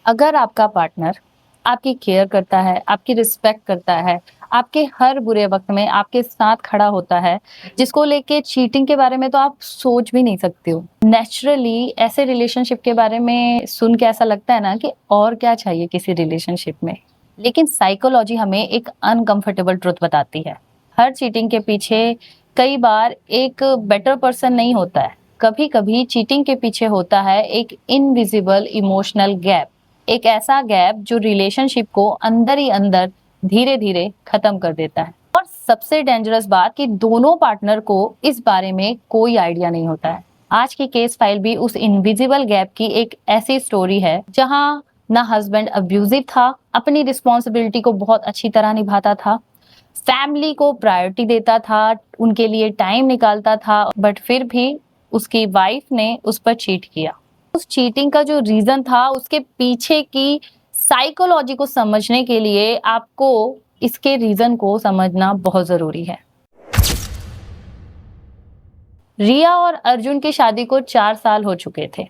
अगर आपका पार्टनर आपकी केयर करता है, आपकी रिस्पेक्ट करता है, आपके हर बुरे वक्त में आपके साथ खड़ा होता है, जिसको लेके चीटिंग के बारे में तो आप सोच भी नहीं सकते हो। नेचुरली ऐसे रिलेशनशिप के बारे में सुन के ऐसा लगता है ना कि और क्या चाहिए किसी रिलेशनशिप में। लेकिन साइकोलॉजी हमें एक अनकंफर्टेबल ट्रुथ बताती है। हर चीटिंग के पीछे कई बार एक बेटर पर्सन नहीं होता है। कभी कभी चीटिंग के पीछे होता है एक इनविजिबल इमोशनल गैप, एक ऐसा गैप जो रिलेशनशिप को अंदर ही अंदर धीरे धीरे खत्म कर देता है। और सबसे डेंजरस बात कि दोनों पार्टनर को इस बारे में कोई आइडिया नहीं होता है। आज की केस फाइल भी उस इनविजिबल गैप की एक ऐसी स्टोरी है जहां ना हस्बैंड अब्यूजिव था, अपनी रिस्पॉन्सिबिलिटी को बहुत अच्छी तरह निभाता था, फैमिली को प्रायोरिटी देता था, उनके लिए टाइम निकालता था, बट फिर भी उसकी वाइफ ने उस पर चीट किया। उस चीटिंग का जो रीजन था, उसके पीछे की साइकोलॉजी को समझने के लिए आपको इसके रीजन को समझना बहुत जरूरी है। रिया और अर्जुन की शादी को 4 साल हो चुके थे।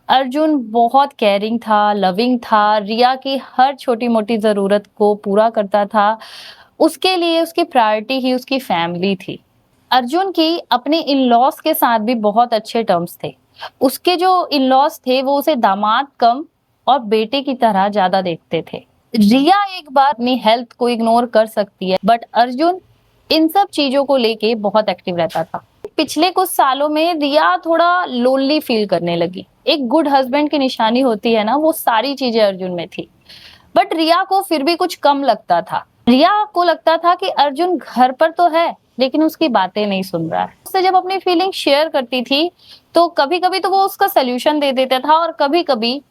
अर्जुन बहुत केयरिंग था, लविंग था, रिया की हर छोटी मोटी जरूरत को पूरा करता था। उसके लिए उसकी प्रायोरिटी ही उसकी फैमिली थी। अर्जुन की अपने इन लॉज के साथ भी बहुत अच्छे टर्म्स थे। उसके जो इन लॉज थे वो उसे दामाद कम और बेटे की तरह ज्यादा देखते थे। रिया एक बार अपनी हेल्थ को इग्नोर कर सकती है, बट अर्जुन इन सब चीजों को लेके बहुत एक्टिव रहता था। पिछले कुछ सालों में रिया थोड़ा लोनली फील करने लगी। एक गुड हस्बैंड की निशानी होती है ना, वो सारी चीजें अर्जुन में थी, बट रिया को फिर भी कुछ कम लगता था। रिया को लगता था कि अर्जुन घर पर तो है लेकिन उसकी बातें नहीं सुन रहा है। उससे जब अपनी फीलिंग शेयर करती थी तो कभी कभी तो वो उसका सोल्यूशन दे देता था और कभी कभी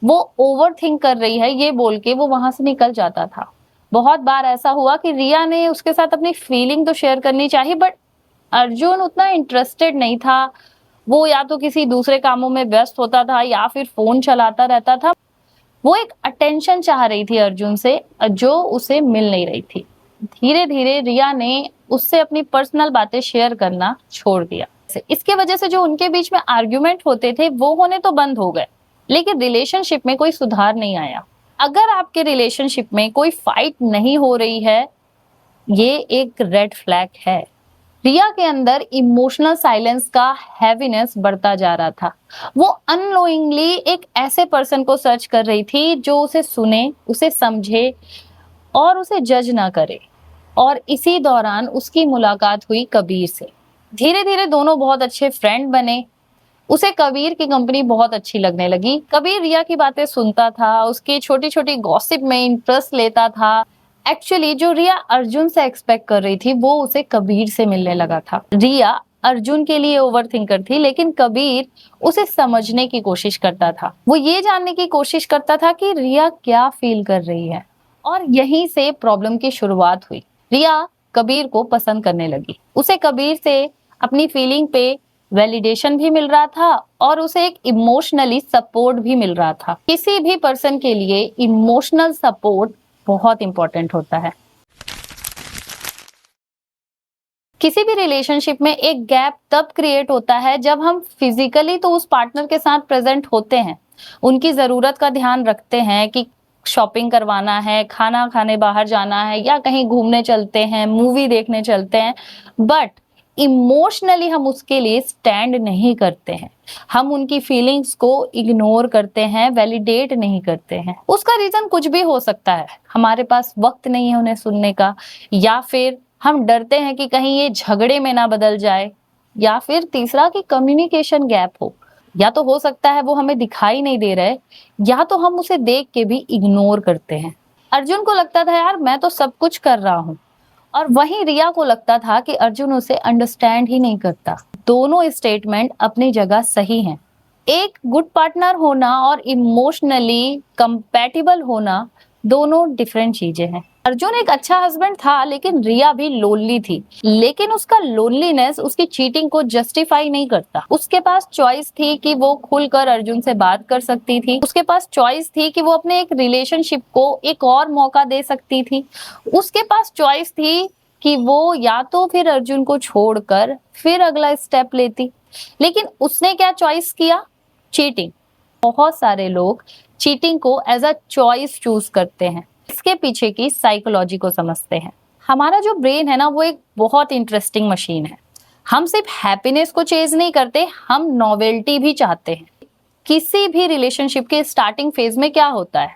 वो ओवर थिंक कर रही है ये बोल के वो वहां से निकल जाता था। बहुत बार ऐसा हुआ कि रिया ने उसके साथ अपनी फीलिंग तो शेयर करनी चाहिए, बट अर्जुन उतना इंटरेस्टेड नहीं था। वो या तो किसी दूसरे कामों में व्यस्त होता था या फिर फोन चलाता रहता था। वो एक अटेंशन चाह रही थी अर्जुन से, जो उसे मिल नहीं रही थी। धीरे धीरे रिया ने उससे अपनी पर्सनल बातें शेयर करना छोड़ दिया। इसके वजह से जो उनके बीच में आर्ग्यूमेंट होते थे वो होने तो बंद हो गए, लेकिन रिलेशनशिप में कोई सुधार नहीं आया। अगर आपके रिलेशनशिप में कोई फाइट नहीं हो रही है, ये एक रेड फ्लैग है। रिया के अंदर इमोशनल साइलेंस का हैवीनेस बढ़ता जा रहा था। वो अननोइंगली एक ऐसे पर्सन को सर्च कर रही थी जो उसे सुने, उसे समझे और उसे जज ना करे। और इसी दौरान उसकी मुलाकात हुई कबीर से। धीरे धीरे दोनों बहुत अच्छे फ्रेंड बने। उसे कबीर की कंपनी बहुत अच्छी लगने लगी। कबीर रिया की बातें सुनता था, उसकी छोटी छोटी गॉसिप में इंटरेस्ट लेता था। एक्चुअली जो रिया अर्जुन से एक्सपेक्ट कर रही थी वो उसे कबीर से मिलने लगा था। रिया अर्जुन के लिए ओवर थिंकर थी, लेकिन कबीर उसे समझने की कोशिश करता था। वो ये जानने की कोशिश करता था कि रिया क्या फील कर रही है। और यहीं से प्रॉब्लम की शुरुआत हुई। रिया कबीर को पसंद करने लगी। उसे कबीर से अपनी फीलिंग पे वैलिडेशन भी मिल रहा था और उसे एक इमोशनली सपोर्ट भी मिल रहा था। किसी भी पर्सन के लिए इमोशनल सपोर्ट बहुत इंपॉर्टेंट होता है। किसी भी रिलेशनशिप में एक गैप तब क्रिएट होता है जब हम फिजिकली तो उस पार्टनर के साथ प्रेजेंट होते हैं, उनकी जरूरत का ध्यान रखते हैं कि शॉपिंग करवाना है, खाना खाने बाहर जाना है या कहीं घूमने चलते हैं, मूवी देखने चलते हैं, बट इमोशनली हम उसके लिए स्टैंड नहीं करते हैं। हम उनकी फीलिंग्स को इग्नोर करते हैं, वैलिडेट नहीं करते हैं। उसका रीजन कुछ भी हो सकता है। हमारे पास वक्त नहीं है उन्हें सुनने का, या फिर हम डरते हैं कि कहीं ये झगड़े में ना बदल जाए, या फिर तीसरा कि कम्युनिकेशन गैप हो। या तो हो सकता है वो हमें दिखाई नहीं दे रहे, या तो हम उसे देख के भी इग्नोर करते हैं। अर्जुन को लगता था यार मैं तो सब कुछ कर रहा हूँ, और वहीं रिया को लगता था कि अर्जुन उसे अंडरस्टैंड ही नहीं करता। दोनों स्टेटमेंट अपनी जगह सही हैं। एक गुड पार्टनर होना और इमोशनली कंपैटिबल होना दोनों डिफरेंट चीजें हैं। अर्जुन एक अच्छा हस्बैंड था, लेकिन रिया भी लोनली थी। लेकिन उसका लोनलीनेस उसकी चीटिंग को जस्टिफाई नहीं करता। उसके पास चॉइस थी कि वो खुलकर अर्जुन से बात कर सकती थी। उसके पास चॉइस थी कि वो अपने एक रिलेशनशिप को एक और मौका दे सकती थी। उसके पास चॉइस थी कि वो या तो फिर अर्जुन को छोड़कर फिर अगला स्टेप लेती। लेकिन उसने क्या चॉइस किया? चीटिंग। बहुत सारे लोग चीटिंग को एज अ चॉइस चूज करते हैं। इसके पीछे की साइकोलॉजी को समझते हैं। हमारा जो ब्रेन है ना, वो एक बहुत इंटरेस्टिंग मशीन है। हम सिर्फ हैप्पीनेस को चेज नहीं करते, हम नॉवेल्टी भी चाहते हैं। किसी भी रिलेशनशिप के स्टार्टिंग फेज में क्या होता है?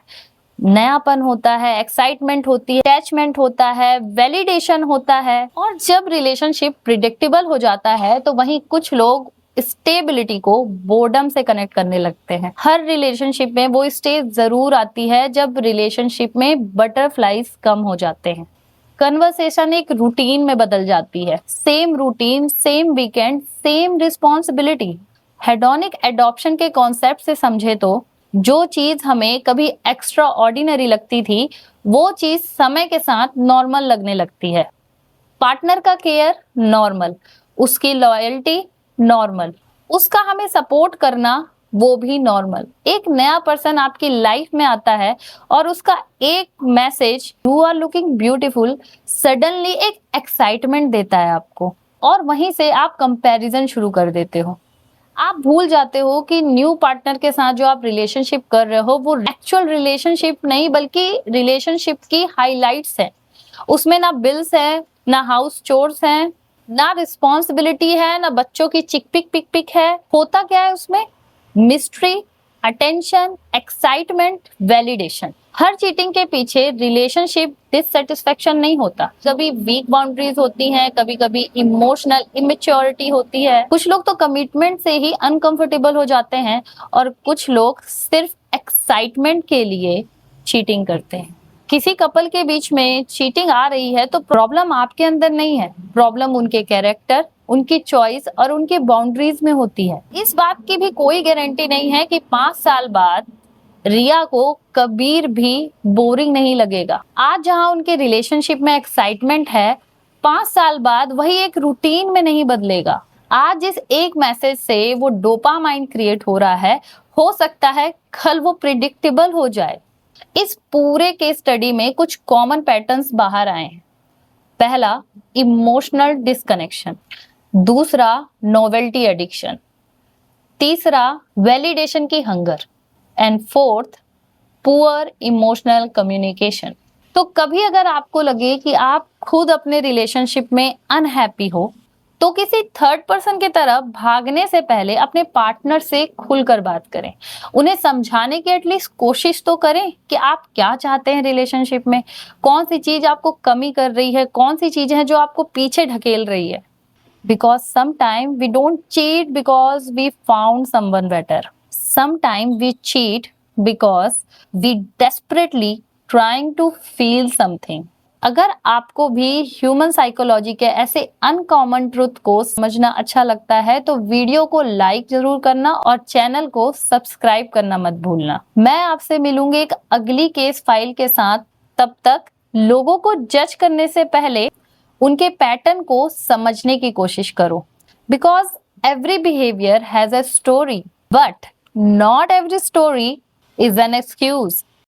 नयापन होता है, एक्साइटमेंट होती है, अटैचमेंट होता है, वैलिडेशन होता है। और जब रिलेशनशिप प्रिडिक्टेबल हो जाता है तो वहीं कुछ लोग स्टेबिलिटी को बोर्डम से कनेक्ट करने लगते हैं। हर रिलेशनशिप में वो स्टेज जरूर आती है जब रिलेशनशिप में बटरफ्लाईज कम हो जाते हैं। कन्वर्सेशन एक रूटीन में बदल जाती है। Same routine, same weekend, same responsibility. Hedonic adoption के कॉन्सेप्ट से समझे तो जो चीज हमें कभी एक्स्ट्रा ऑर्डिनरी लगती थी, वो चीज समय के साथ नॉर्मल लगने लगती है। पार्टनर का केयर नॉर्मल, उसकी लॉयल्टी नॉर्मल, उसका हमें सपोर्ट करना वो भी नॉर्मल। एक नया पर्सन आपकी लाइफ में आता है और उसका एक message, you are looking beautiful, suddenly एक एक्साइटमेंट देता है आपको, और वहीं से आप कंपैरिजन शुरू कर देते हो। आप भूल जाते हो कि न्यू पार्टनर के साथ जो आप रिलेशनशिप कर रहे हो वो एक्चुअल रिलेशनशिप नहीं, बल्कि रिलेशनशिप की हाइलाइट्स है। उसमें ना बिल्स है, ना हाउस चोर्स है, ना रिस्पॉन्सिबिलिटी है, ना बच्चों की चिक पिक पिक पिक है। होता क्या है उसमें? Mystery, attention, excitement, validation. हर चीटिंग के पीछे रिलेशनशिप डिससेटिस्फेक्शन नहीं होता। कभी वीक बाउंड्रीज होती हैं, कभी कभी इमोशनल इमेच्योरिटी होती है। कुछ लोग तो कमिटमेंट से ही अनकंफर्टेबल हो जाते हैं और कुछ लोग सिर्फ एक्साइटमेंट के लिए चीटिंग करते हैं। किसी कपल के बीच में चीटिंग आ रही है तो प्रॉब्लम आपके अंदर नहीं है, प्रॉब्लम उनके कैरेक्टर, उनकी चॉइस और उनके बाउंड्रीज में होती है। इस बात की भी कोई गारंटी नहीं है कि 5 साल बाद रिया को कबीर भी बोरिंग नहीं लगेगा। आज जहां उनके रिलेशनशिप में एक्साइटमेंट है, 5 साल बाद वही एक रूटीन में नहीं बदलेगा। आज इस एक मैसेज से वो डोपामाइन क्रिएट हो रहा है, हो सकता है कल वो प्रिडिक्टेबल हो जाए। इस पूरे केस स्टडी में कुछ कॉमन पैटर्न्स बाहर आए हैं। पहला, इमोशनल डिस्कनेक्शन। दूसरा, नोवेल्टी एडिक्शन। तीसरा, वैलिडेशन की hunger. And fourth, poor emotional communication. तो कभी अगर आपको लगे कि आप खुद अपने रिलेशनशिप में अनहैप्पी हो, तो किसी थर्ड पर्सन की तरफ भागने से पहले अपने पार्टनर से खुलकर बात करें। उन्हें समझाने की एटलीस्ट कोशिश तो करें कि आप क्या चाहते हैं रिलेशनशिप में, कौन सी चीज आपको कमी कर रही है, कौन सी चीजें हैं जो आपको पीछे ढकेल रही है। Because sometimes we don't cheat because we found someone better. Sometimes we cheat because we desperately trying to feel something. अगर आपको भी ह्यूमन साइकोलॉजी के ऐसे अनकॉमन ट्रुथ को समझना अच्छा लगता है तो वीडियो को लाइक जरूर करना और चैनल को सब्सक्राइब करना मत भूलना। मैं आपसे मिलूंगी एक अगली केस फाइल के साथ। तब तक लोगों को जज करने से पहले उनके पैटर्न को समझने की कोशिश करो। Because every behaviour has a story, but not every story is an excuse.